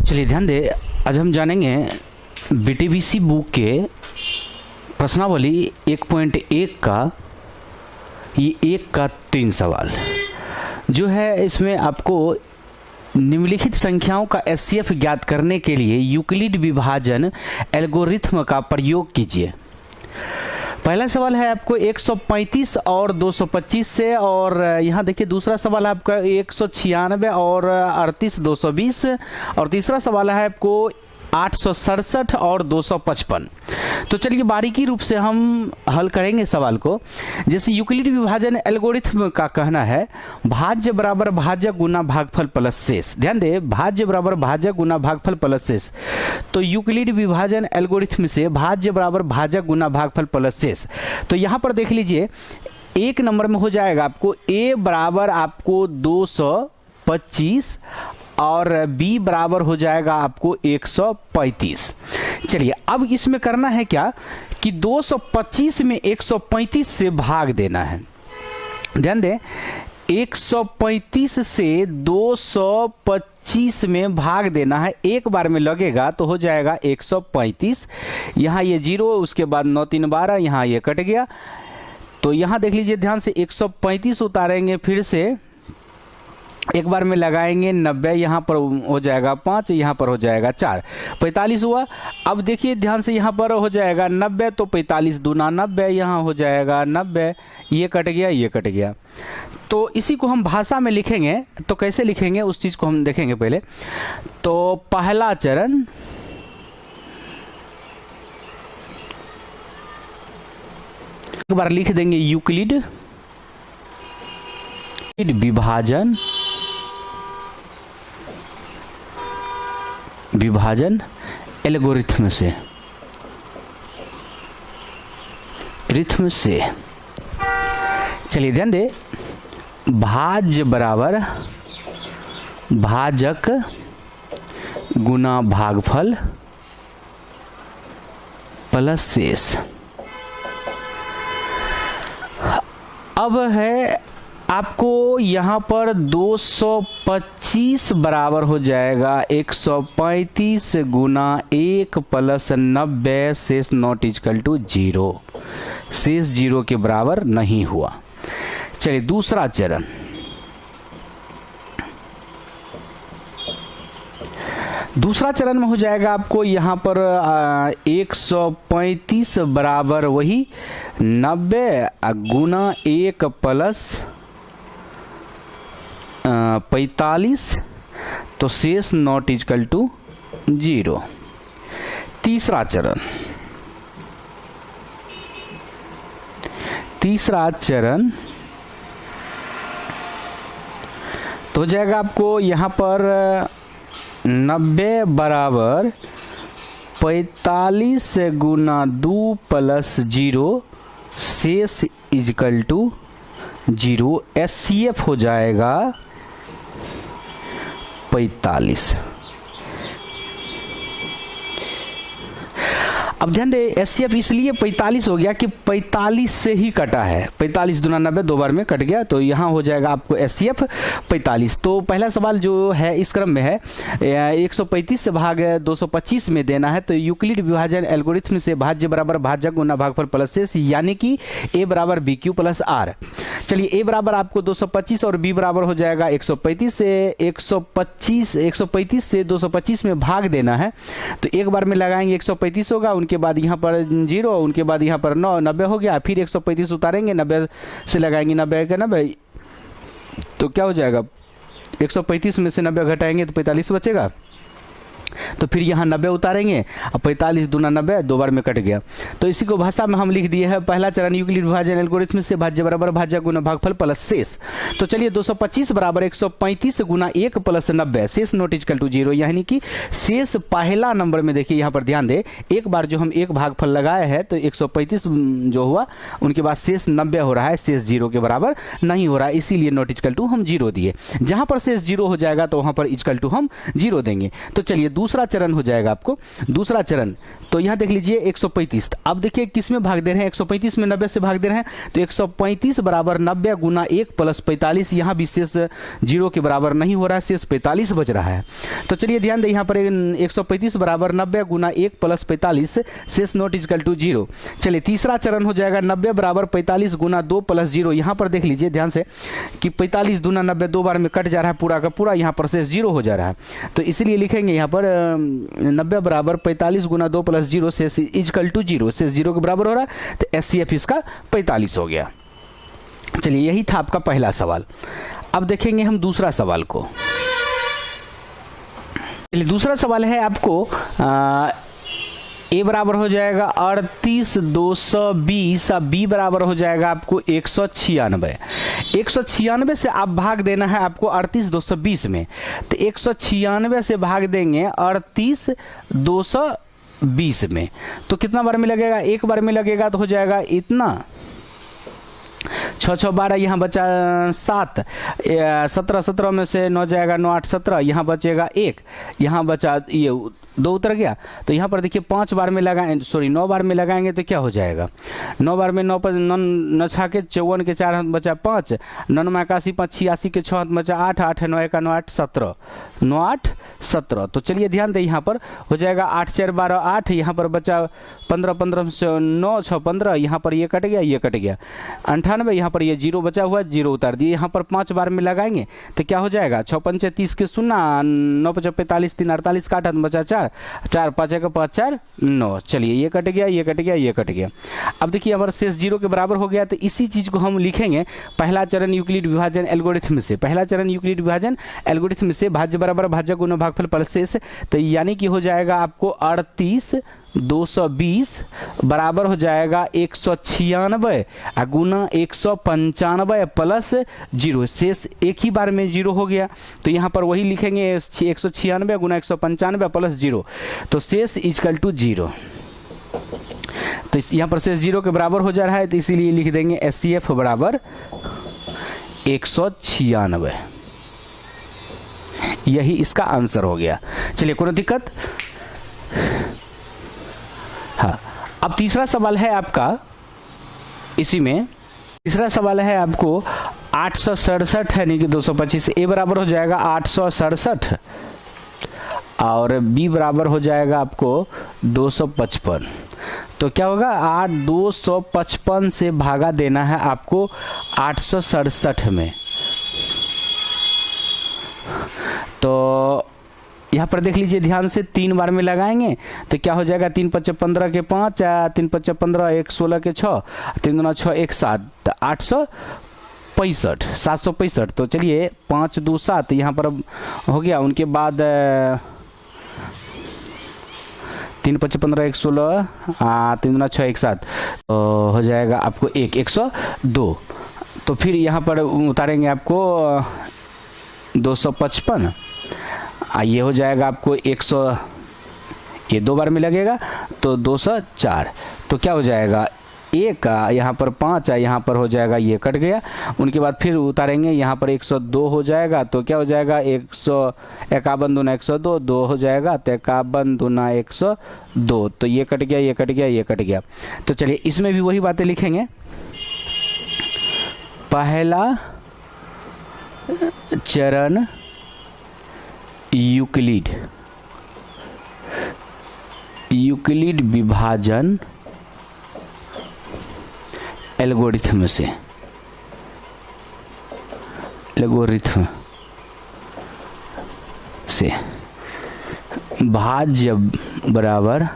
चलिए ध्यान दे, आज हम जानेंगे बीटीबीसी बुक के प्रश्नावली 1.1 का ये 1 का 3 सवाल जो है। इसमें आपको निम्नलिखित संख्याओं का एचसीएफ ज्ञात करने के लिए यूक्लिड विभाजन एल्गोरिथ्म का प्रयोग कीजिए। पहला सवाल है आपको 135 और 225 से, और यहाँ देखिए दूसरा सवाल है आपका 196 और 38 220, और तीसरा सवाल है आपको 867 और 255। तो चलिए बारीकी रूप से हम हल करेंगे सवाल को। जैसे यूक्लिड विभाजन एल्गोरिथ्म का कहना है भाज्य बराबर भाजक गुना भागफल प्लस शेष। ध्यान दे, भाज्य बराबर भाजक गुना भागफल प्लस शेष। तो यूक्लिड विभाजन एल्गोरिथ्म से भाज्य बराबर भाजक गुना भागफल प्लस शेष। तो यहाँ पर देख लीजिए, एक नंबर में हो जाएगा आपको a बराबर आपको 225 और b बराबर हो जाएगा आपको 135। चलिए अब इसमें करना है क्या कि 225 में 135 से भाग देना है। ध्यान दें, 135 से 225 में भाग देना है, एक बार में लगेगा तो हो जाएगा 135। यहाँ ये 0, उसके बाद 9 3 12, यहाँ ये कट गया। तो यहाँ देख लीजिए ध्यान से, 135 उतारेंगे, फिर से एक बार में लगाएंगे 90, यहाँ पर हो जाएगा 5, यहाँ पर हो जाएगा 4, 45 हुआ। अब देखिए ध्यान से, यहाँ पर हो जाएगा 90, तो 45 दूना 90, यहाँ हो जाएगा 90, ये कट गया, ये कट गया। तो इसी को हम भाषा में लिखेंगे, तो कैसे लिखेंगे उस चीज़ को हम देखेंगे पहले। तो पहला चरण एक बार लिख देंगे यूक्लिड विभाजन एल्गोरिथ्म से चलिए ध्यान दे, भाज्य बराबर भाजक गुना भागफल प्लस शेष। अब है आपको यहाँ पर 225 बराबर हो जाएगा 135 गुना 1 प्लस 90 शेष नॉट इक्वल टू 0। शेष 0 के बराबर नहीं हुआ। चलिए दूसरा चरण, दूसरा चरण में हो जाएगा आपको यहाँ पर 135 बराबर वही 90 गुना 1 प्लस 45, तो शेष नॉट इक्वल टू 0। तीसरा चरण, तो हो जाएगा आपको यहाँ पर 90 बराबर 45 गुना 2 प्लस 0 शेष इक्वल टू 0। एचसीएफ हो जाएगा 45। अब ध्यान दे, एचसीएफ इसलिए 45 हो गया कि 45 से ही कटा है, 45 दूना 90 दो बार में कट गया, तो यहाँ हो जाएगा आपको एचसीएफ 45। तो पहला सवाल जो है इस क्रम में है 135 से भाग 225 में देना है। तो यूक्लिड विभाजन एल्गोरिथ्म से भाज्य बराबर भाजक गुना भागफल प्लस शेष, यानी कि a बराबर बी क्यू प्लस आर। चलिए a बराबर आपको 225 और b बराबर हो जाएगा 135 से 135 से 225 में भाग देना है। तो एक बार में लगाएंगे 135 होगा, उनके बाद यहाँ पर 0, उनके बाद यहाँ पर 9, 90 हो गया, फिर 135 उतारेंगे, 90 से लगाएंगे 90 का 90, तो क्या हो जाएगा 135 में से 90 घटाएंगे तो 45 बचेगा। तो फिर यहाँ 90 उतारेंगे, अब 45 दूना 90 दो बार में कट गया। तो इसी को भाषा में हम लिख दिए हैं, पहला चरण यूक्लिड विभाजन एल्गोरिथ्म से भाज्य बराबर भाजक गुना भागफल प्लस शेष। तो चलिए 225 बराबर 135 गुना 1 प्लस 90 शेष नॉट इक्वल टू 0, यानी कि शेष पहला नंबर में देखिए यहाँ पर ध्यान दे, एक बार जो हम एक भागफल लगाए हैं तो 135 जो हुआ, उनके बाद शेष 90 हो रहा है, शेष 0 के बराबर नहीं हो रहा है, इसीलिए नॉट इक्वल टू हम 0 दिए। जहां पर शेष 0 हो जाएगा तो वहां पर इक्वल टू हम 0 देंगे। तो चलिए दूसरा चरण हो जाएगा आपको, दूसरा चरण। तो यहाँ देख लीजिए 135। अब देखिए किस में भाग दे रहे हैं, 135 में 90 से भाग दे रहे हैं, तो 135 बराबर 90 गुना 1 प्लस 45। यहाँ भी शेष 0 के बराबर नहीं हो रहा है, शेष 45 बच रहा है। तो चलिए ध्यान दें, यहाँ पर 135 बराबर 90 गुना 1 प्लस 45, शेष नॉट इक्वल टू 0। चलिए तीसरा चरण हो जाएगा 90 बराबर 45 गुना 2 प्लस 0। यहाँ पर देख लीजिए ध्यान से कि 45 दूना 90 दो बार में कट जा रहा है पूरा का पूरा, यहाँ पर शेष 0 हो जा रहा है। तो इसलिए लिखेंगे यहाँ पर 90 बराबर 45 गुना 2 प्लस 0 शेष इक्वल टू 0, शेष 0 के बराबर हो रहा है। तो एचसीएफ इसका 45 हो गया। चलिए यही था आपका पहला सवाल। अब देखेंगे हम दूसरा सवाल को। चलिए दूसरा सवाल है आपको ए बराबर हो जाएगा 38,220, बी बराबर हो जाएगा आपको 196। 196 से आप भाग देना है आपको 38,220 में। तो 196 से भाग देंगे 38,220 में, तो कितना बार में लगेगा, एक बार में लगेगा, तो हो जाएगा इतना 6 6 12, यहाँ बचा 7, 17 17 में से 9 जाएगा 9 8 17, यहाँ बचेगा 1, यहाँ बचा ये 2 उतर गया। तो यहाँ पर देखिए 5 बार में लगाएं, सॉरी 9 बार में लगाएंगे तो क्या हो जाएगा, 9 बार में 9 पर 9 छा के 54 के 4 हाथ बचा 5, 9 में 81 5 86 के 6 हाथ बचा 8, 8 9 1 9 8 17, 9 8 17। तो चलिए ध्यान दें, यहाँ पर हो जाएगा 8 4 12 8, यहाँ पर बचा 15 15 से 9 6 15, यहाँ पर ये कट गया, ये कट गया 98, यहाँ पर ये 0 बचा हुआ, 0 उतार दिए। यहाँ पर 5 बार में लगाएंगे तो क्या हो जाएगा, 6 5 30 के 0, 9 5 45 3 48 का 8 बचा 4, 4 5 1 5 4 9। चलिए ये कट गया, ये कट गया, ये कट गया। अब देखिए हमारा शेष 0 के बराबर हो गया। तो इसी चीज को हम लिखेंगे पहला चरण यूक्लिड विभाजन एल्गोरिथम से। पहला चरण यूक्लिड विभाजन एल्गोरिथम से भाज्य बराबर भाज्य गुना भागफल प्लस शेष। तो यानी कि हो जाएगा आपको 38,220 बराबर हो जाएगा 196 गुना 195 प्लस 0, शेष एक ही बार में 0 हो गया। तो यहाँ पर वही लिखेंगे 196 गुना 195 प्लस 0, तो शेष इक्वल टू 0। तो यहाँ पर शेष 0 के बराबर हो जा रहा है, तो इसीलिए लिख देंगे एचसीएफ बराबर 196। यही इसका आंसर हो गया। चलिए कोई दिक्कत। हाँ, अब तीसरा सवाल है आपका, इसी में तीसरा सवाल है आपको 867 है नहीं कि 225। ए बराबर हो जाएगा 867 और बी बराबर हो जाएगा आपको 255। तो क्या होगा, 255 से भागा देना है आपको 867 में। तो यहाँ पर देख लीजिए ध्यान से, 3 बार में लगाएंगे तो क्या हो जाएगा, 3 5 15 के 5, 3 5 15 1 16 के 6, 3 2 6 1 7, 865 765। तो चलिए 5 2 7 यहाँ पर हो गया। उनके बाद 3 5 15 1 16, 3 2 6 1 7, तो हो जाएगा आपको 102। तो फिर यहाँ पर उतारेंगे आपको 255, ये हो जाएगा आपको 100, ये 2 बार में लगेगा तो 204। तो क्या हो जाएगा, 1 यहाँ पर 5, यहाँ पर हो जाएगा, ये कट गया। उनके बाद फिर उतारेंगे, यहाँ पर 102 हो जाएगा। तो क्या हो जाएगा, 151 दूना 102, 2 हो जाएगा, तो 51 दूना 102। तो ये कट गया, ये कट गया, ये कट गया। तो चलिए इसमें भी वही बातें लिखेंगे। पहला चरण यूक्लिड विभाजन एल्गोरिथम से, भाज्य बराबर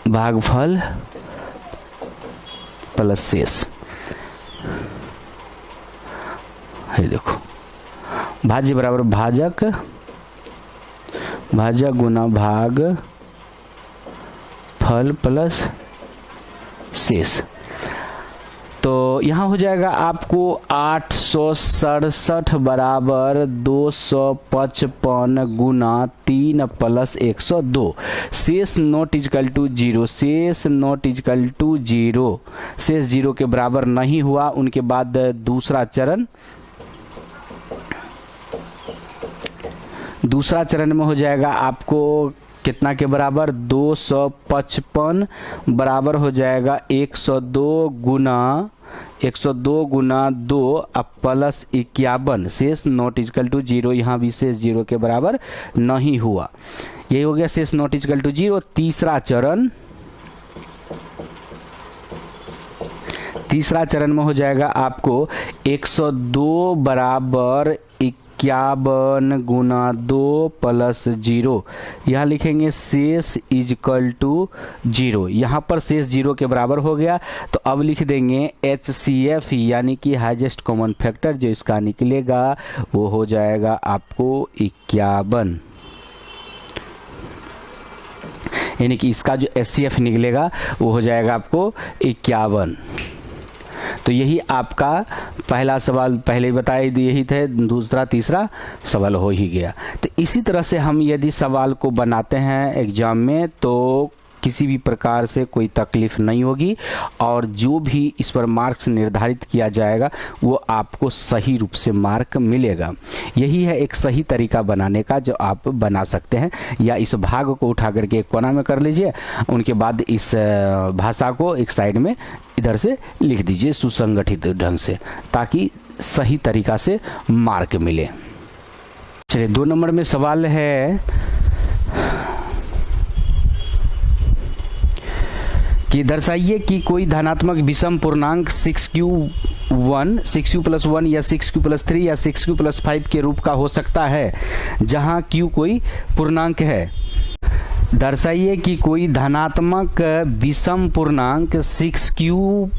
भागफल प्लस शेष। है देखो, भाज्य बराबर भाजक गुना भाग फल प्लस शेष। तो यहाँ हो जाएगा आपको 867 बराबर 255 गुना 3 प्लस 102। शेष नॉट इजकल टू जीरो, शेष नॉट इजकल टू जीरो, शेष जीरो के बराबर नहीं हुआ। उनके बाद दूसरा चरण में हो जाएगा आपको कितना के बराबर, 255 बराबर हो जाएगा 102 गुना 2 अब प्लस 51। शेष नॉट इजकल टू जीरो, यहाँ भी शेष जीरो के बराबर नहीं हुआ। यही हो गया शेष नॉट इजकल टू जीरो। तीसरा चरण में हो जाएगा आपको 102 बराबर 51 गुना 2 प्लस 0। यहाँ लिखेंगे शेष इजकल टू जीरो, यहाँ पर शेष जीरो के बराबर हो गया। तो अब लिख देंगे HCF यानी कि हाईएस्ट कॉमन फैक्टर जो इसका निकलेगा वो हो जाएगा आपको 51, यानी कि इसका जो HCF निकलेगा वो हो जाएगा आपको 51। तो यही आपका पहला सवाल पहले बताए दिए ही थे, दूसरा तीसरा सवाल हो ही गया। तो इसी तरह से हम यदि सवाल को बनाते हैं एग्जाम में तो किसी भी प्रकार से कोई तकलीफ नहीं होगी और जो भी इस पर मार्क्स निर्धारित किया जाएगा वो आपको सही रूप से मार्क मिलेगा। यही है एक सही तरीका बनाने का जो आप बना सकते हैं। या इस भाग को उठा करके एक कोना में कर लीजिए, उनके बाद इस भाषा को एक साइड में इधर से लिख दीजिए सुसंगठित ढंग से, ताकि सही तरीका से मार्क मिले। चलिए 2 नंबर में सवाल है कि दर्शाइए कि कोई धनात्मक विषम पूर्णांक 6q1, 6q प्लस 1 या 6q प्लस 3 या 6q प्लस 5 के रूप का हो सकता है जहां q कोई पूर्णांक है। दर्शाइए कि कोई धनात्मक विषम पूर्णांक 6q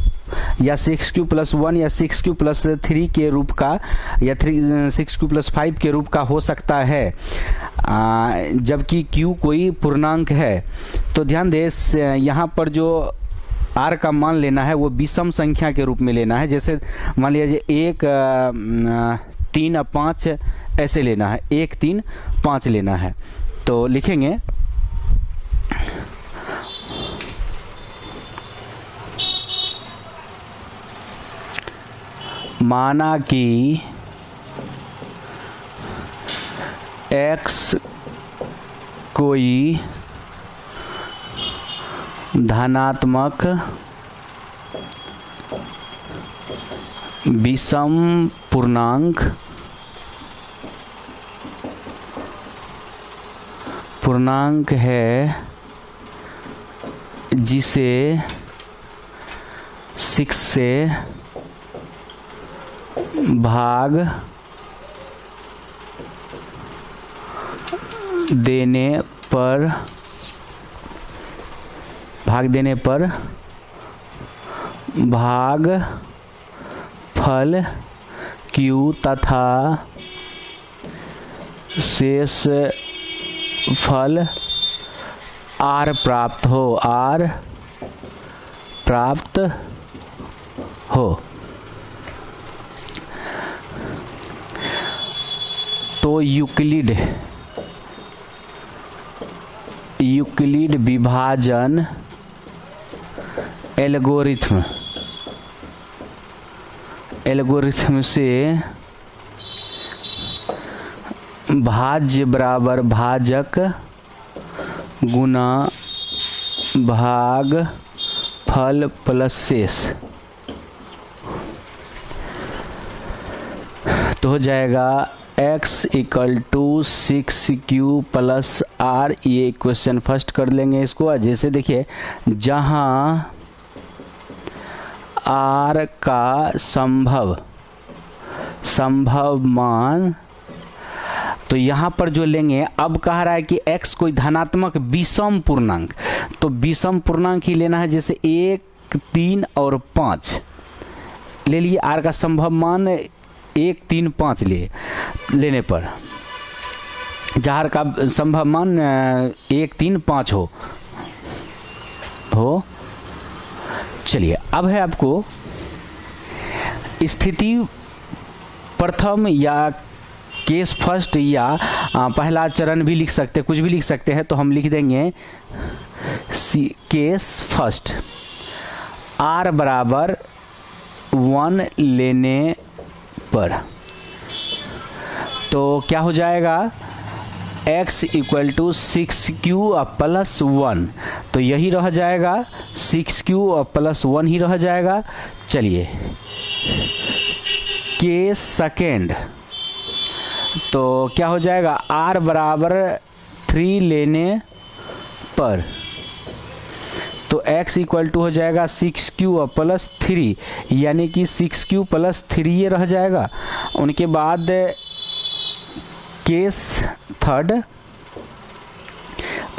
या 6q प्लस 1 या 6q प्लस 3 के रूप का या 6q प्लस 5 के रूप का हो सकता है जबकि q कोई पूर्णांक है। तो ध्यान दे, यहाँ पर जो r का मान लेना है वो विषम संख्या के रूप में लेना है। जैसे मान लीजिए 1, 3, 5 ऐसे लेना है, 1, 3, 5 लेना है। तो लिखेंगे माना कि x कोई धनात्मक विषम पूर्णांक है जिसे 6 से भाग देने पर भाग फल q तथा शेष फल r प्राप्त हो। तो यूक्लिड विभाजन एल्गोरिथम से भाज्य बराबर भाजक गुना भाग फल प्लस शेष, तो हो जाएगा x equal to 6q plus r। ये क्वेश्चन फर्स्ट कर लेंगे इसको। जैसे देखिए जहां r का संभव मान, तो यहाँ पर जो लेंगे, अब कह रहा है कि x कोई धनात्मक विषम पूर्णांक, तो विषम पूर्णांक ही लेना है। जैसे 1, 3 और 5 ले लिए, r का संभव मान 1, 3, 5 लेने पर जहाँ का संभव मान 1, 3, 5 हो। चलिए अब है आपको स्थिति प्रथम या केस फर्स्ट या पहला चरण भी लिख सकते, कुछ भी लिख सकते हैं। तो हम लिख देंगे केस फर्स्ट, r बराबर 1 लेने पर तो क्या हो जाएगा, x equal to 6q plus 1, तो यही रह जाएगा 6q प्लस 1 ही रह जाएगा। चलिए केस सेकेंड, तो क्या हो जाएगा, r बराबर 3 लेने पर तो x इक्वल टू हो जाएगा 6q प्लस 3, यानी कि 6q प्लस 3 ये रह जाएगा। उनके बाद केस थर्ड,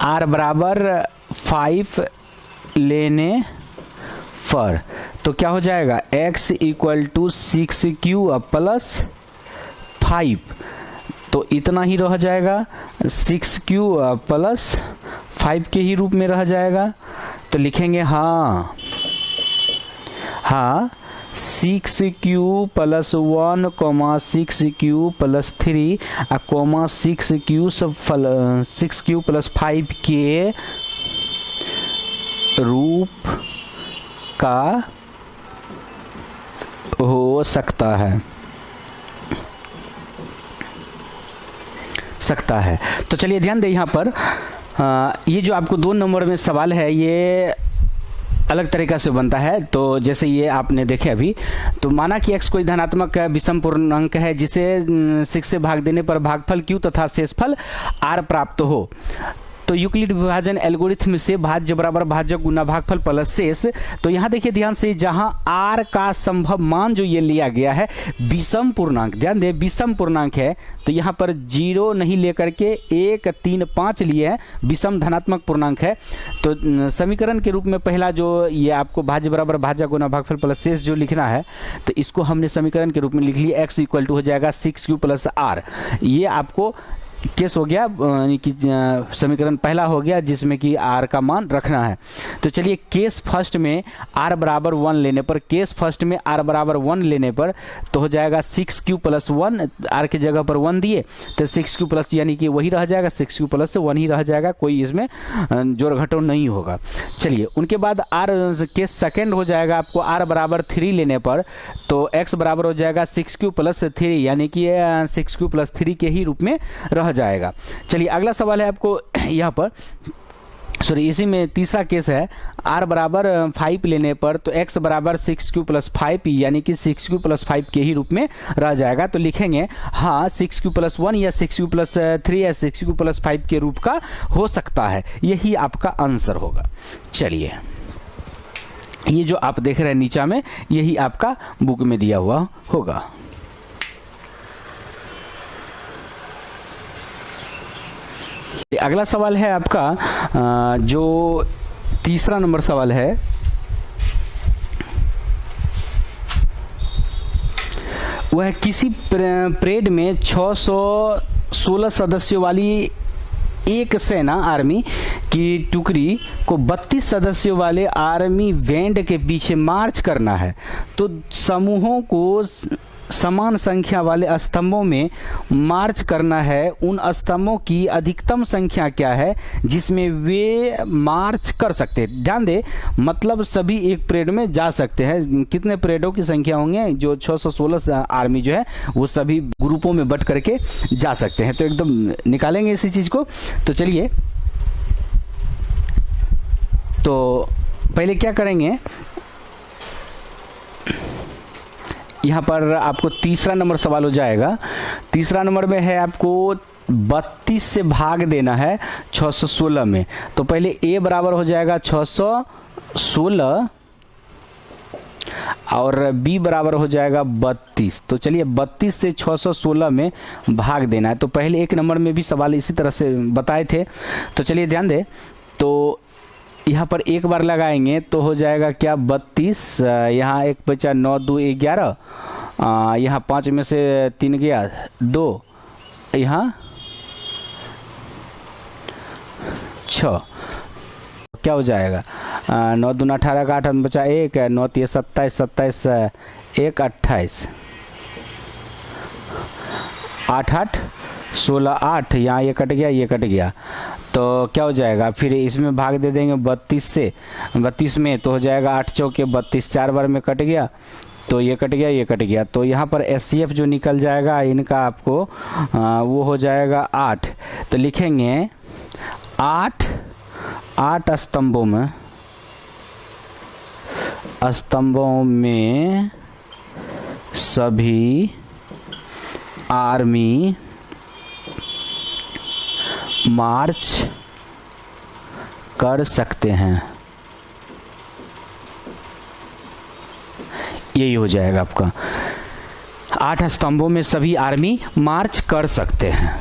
r बराबर 5 लेने पर तो क्या हो जाएगा, x equal to 6q plus 5, तो इतना ही रह जाएगा, 6q प्लस 5 के ही रूप में रह जाएगा। तो लिखेंगे हाँ 6q plus 1 comma 6q plus 3 comma 6q plus 5 के रूप का हो सकता है। तो चलिए ध्यान दें यहाँ पर, ये जो आपको 2 नंबर में सवाल है ये अलग तरीका से बनता है। तो जैसे ये आपने देखे अभी, तो माना कि x कोई धनात्मक विषम पूर्णांक है जिसे 6 से भाग देने पर भागफल q तथा शेषफल r प्राप्त हो। तो यूक्लिड विभाजन एल्गोरिथम से भाज्य बराबर भाजक गुना भागफल प्लस शेष। तो यहाँ देखिए ध्यान से, जहां r का संभव मान जो ये लिया गया है विषम पूर्णांक, ध्यान दे विषम पूर्णांक है, तो यहाँ पर 0 नहीं लेकर के 1, 3, 5 लिए है, विषम धनात्मक पूर्णांक है। तो समीकरण के रूप में पहला जो ये आपको भाज्य बराबर भाजक गुना भागफल प्लस शेष जो लिखना है, तो इसको हमने समीकरण के रूप में लिख लिया, x इक्वल टू हो जाएगा 6q प्लस r। ये आपको केस हो गया, यानी कि समीकरण पहला हो गया जिसमें कि r का मान रखना है। तो चलिए केस फर्स्ट में r बराबर 1 लेने पर, केस फर्स्ट में r बराबर 1 लेने पर तो हो जाएगा 6q प्लस 1, r की जगह पर 1 दिए तो 6q प्लस, यानी कि वही रह जाएगा 6q प्लस 1 ही रह जाएगा, कोई इसमें जोड़ घटाव नहीं होगा। चलिए उनके बाद r केस सेकेंड हो जाएगा आपको r बराबर 3 लेने पर, तो x बराबर हो जाएगा 6q प्लस 3, यानी कि 6q प्लस 3 के ही रूप में रह जाएगा। चलिए अगला सवाल है आपको यहाँ पर, सॉरी इसी में तीसरा केस है, r बराबर 5 लेने पर तो x बराबर 6q प्लस 5, यानी कि 6q प्लस 5 के ही रूप में रह जाएगा। तो लिखेंगे हाँ 6q प्लस 1 या 6q प्लस 3 या 6q प्लस 5 के रूप का हो सकता है, यही आपका आंसर होगा। चलिए ये जो आप देख रहे हैं नीचा में, यही आपका बुक में दिया हुआ होगा। अगला सवाल है आपका जो तीसरा नंबर सवाल है, वह किसी परेड में 616 सदस्यों वाली एक सेना आर्मी की टुकड़ी को 32 सदस्यों वाले आर्मी बैंड के पीछे मार्च करना है। तो समूहों को समान संख्या वाले स्तंभों में मार्च करना है। उन स्तंभों की अधिकतम संख्या क्या है जिसमें वे मार्च कर सकते हैं। ध्यान दे, मतलब सभी एक परेड में जा सकते हैं। कितने परेडों की संख्या होंगे, जो 616 आर्मी जो है वो सभी ग्रुपों में बट करके जा सकते हैं। तो एकदम निकालेंगे इसी चीज को। तो चलिए, तो पहले क्या करेंगे, यहाँ पर आपको तीसरा नंबर सवाल हो जाएगा। तीसरा नंबर में है आपको 32 से भाग देना है 616 में। तो पहले a बराबर हो जाएगा 616 और b बराबर हो जाएगा 32। तो चलिए 32 से 616 में भाग देना है। तो पहले एक नंबर में भी सवाल इसी तरह से बताए थे। तो चलिए ध्यान दें, तो यहाँ पर एक बार लगाएंगे तो हो जाएगा क्या 32, यहाँ एक बचा 9 2 11, यहाँ 5 में से 3 गया 2, यहाँ 6, क्या हो जाएगा 9 दूना 18 का 8 बचा 1, 9 3 27, 27 1 28, 8 8 16 8, यहाँ ये कट गया, ये कट गया, तो क्या हो जाएगा, फिर इसमें भाग दे देंगे 32 से, 32 में तो हो जाएगा 8 चौके 32, 4 बार में कट गया, तो ये कट गया, ये कट गया, तो यहाँ पर SCF जो निकल जाएगा इनका आपको वो हो जाएगा 8। तो लिखेंगे 8 स्तंभों में सभी आर्मी मार्च कर सकते हैं। यही हो जाएगा आपका, 8 स्तंभों में सभी आर्मी मार्च कर सकते हैं।